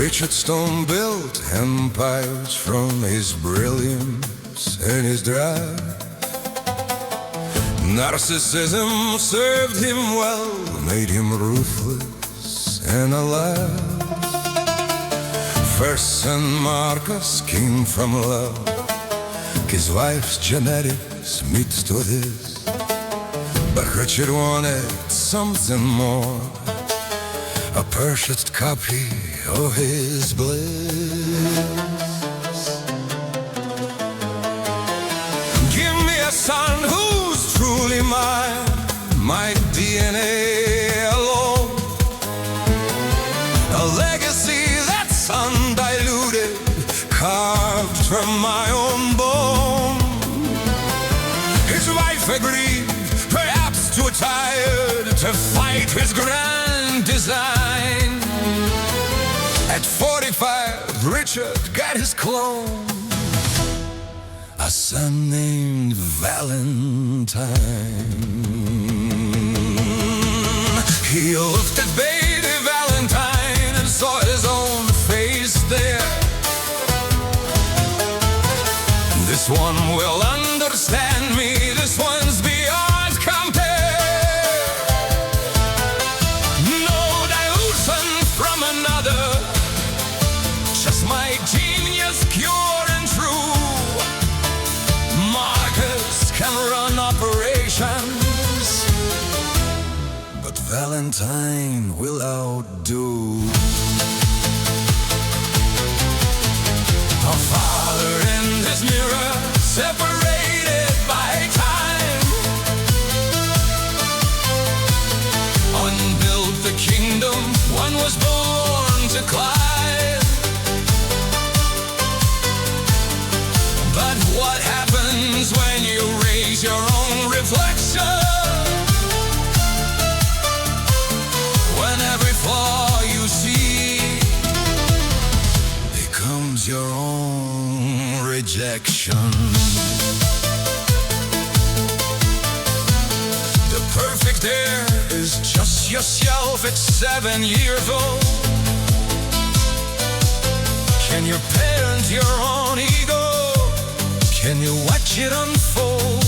Richard Stone built empires from his brilliance and his drive. Narcissism served him well, made him ruthless and alive. First son Marcus came from love, his wife's genetics mixed with his. But Richard wanted something more, a perfect copy of his bliss. Give me a son who's truly mine, my DNA alone, a legacy that's undiluted, carved from my own bone. His wife agreed, perhaps too tired to fight his grand design. At 45, Richard got his clone, a son named Valentine. He looked at baby Valentine and saw his own face there. This one will understand me, this one's beyond compare. No dilution from another, just my genius pure and true. Marcus can run operations, but Valentine will outdo. A father in his mirror, separated by time. Unbuilt the kingdom, one was born to climb. But what happens when you raise your own reflection? When every flaw you see becomes your own rejection. The perfect heir is just yourself at 7 years old. Can you parent your own ego? Can you watch it unfold?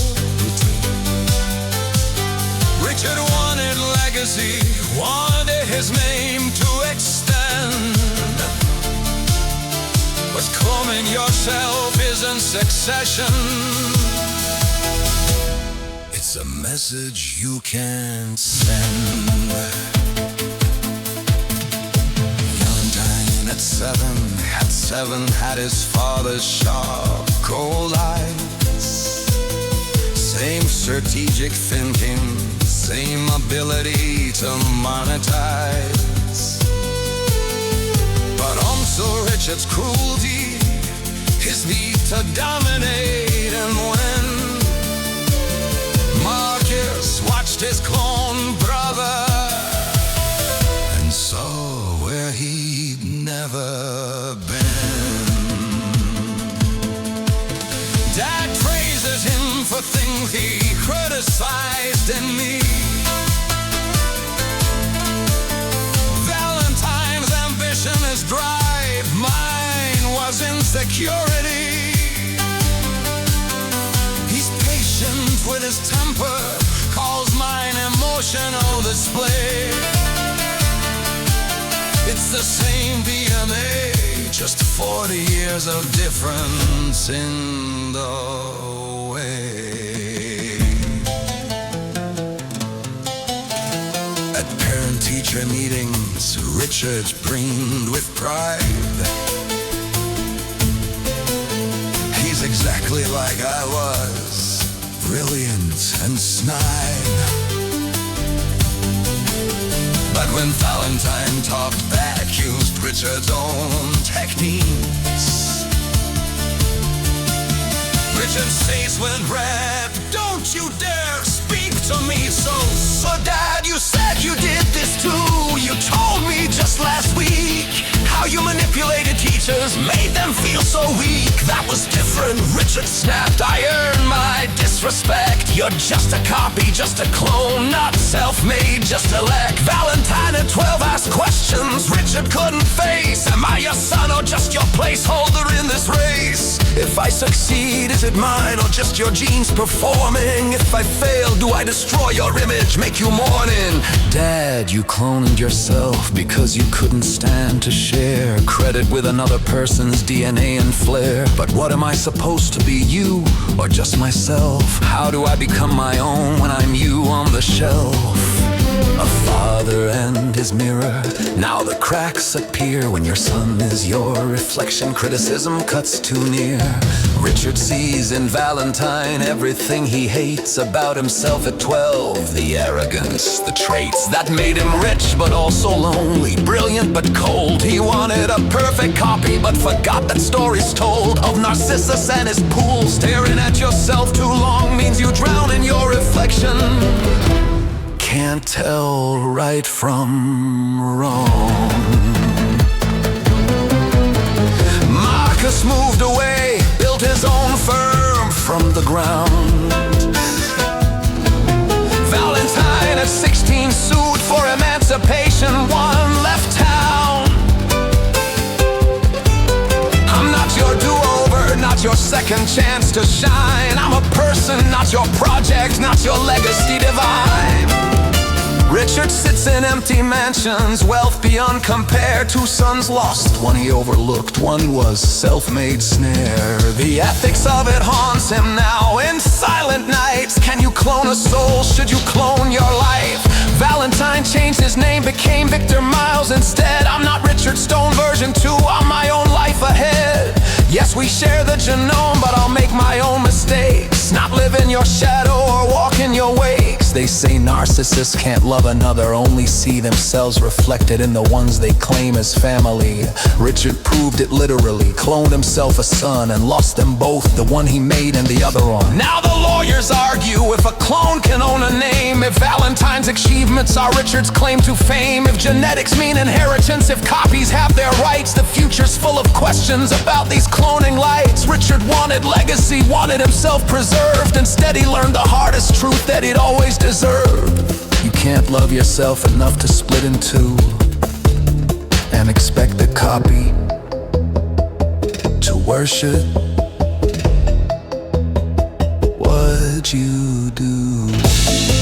Richard wanted legacy, wanted his name to extend. But cloning yourself isn't succession. It's a message you can't send. Valentine at 7 had his father's sharp, cold eyes. Same strategic thinking, same ability to monetize. But also Richard's cruelty, his need to dominate. And when Marcus watched his clone brother and saw where he'd never been, Dad praises him for things he criticized in me. Valentine's ambition is drive, mine was insecurity. He's patient with his temper, calls mine emotional display. It's the same DNA, just 40 years of difference in the way. At parent-teacher meetings, Richard brimmed with pride. He's exactly like I was, brilliant and snide. But when Valentine talked back, used Richard's own techniques, Richard's face went red. Don't you dare speak to me so Dad, you said you did this too. You told me just last week how you manipulated teachers, made them feel so weak. That was different, Richard snapped. I earned my disrespect. You're just a copy, just a clone, not self-made, just a lack. Valentine at 12 asked questions Richard couldn't face. Am I placeholder in this race. If I succeed, is it mine or just your genes performing? If I fail, do I destroy your image, make you mourning? Dad, you cloned yourself because you couldn't stand to share credit with another person's DNA and flair. But what am I supposed to be, you or just myself? How do I become my own when I'm you on the shelf? A father and his mirror, now the cracks appear when your son is your reflection. Criticism cuts too near. Richard sees in Valentine everything he hates about himself at 12. The arrogance, the traits that made him rich but also lonely, brilliant but cold. He wanted a perfect copy but forgot that stories told of Narcissus and his pool. Staring at yourself too long means you drown in your reflection. Can't tell right from wrong. Marcus moved away, built his own firm from the ground. Valentine at 16 sued for emancipation, one left town. I'm not your do-over, not your second chance to shine. I'm a person, not your project, not your legacy divine. Richard sits in empty mansions, wealth beyond compare. Two sons lost, one he overlooked, one was self-made snare. The ethics of it haunts him now in silent nights. Can you clone a soul? Should you clone your life? Valentine changed his name, became Victor Miles instead. I'm not Richard Stone version 2, I'm my own life ahead. Yes, we share the genome, but I'll make my own mistakes. Not live in your shadow or walk in your wakes. They say narcissists can't love another, only see themselves reflected in the ones they claim as family. Richard proved it literally, cloned himself a son and lost them both, the one he made and the other one. Now the lawyers argue if a clone can own a name, if Valentine's achievements are Richard's claim to fame, if genetics mean inheritance, if copies have their rights. The future's full of questions about these cloning lights. Richard wanted legacy, wanted himself preserved. Instead he learned the hardest truth that he'd always deserved. You can't love yourself enough to split in two and expect the copy to worship what you do.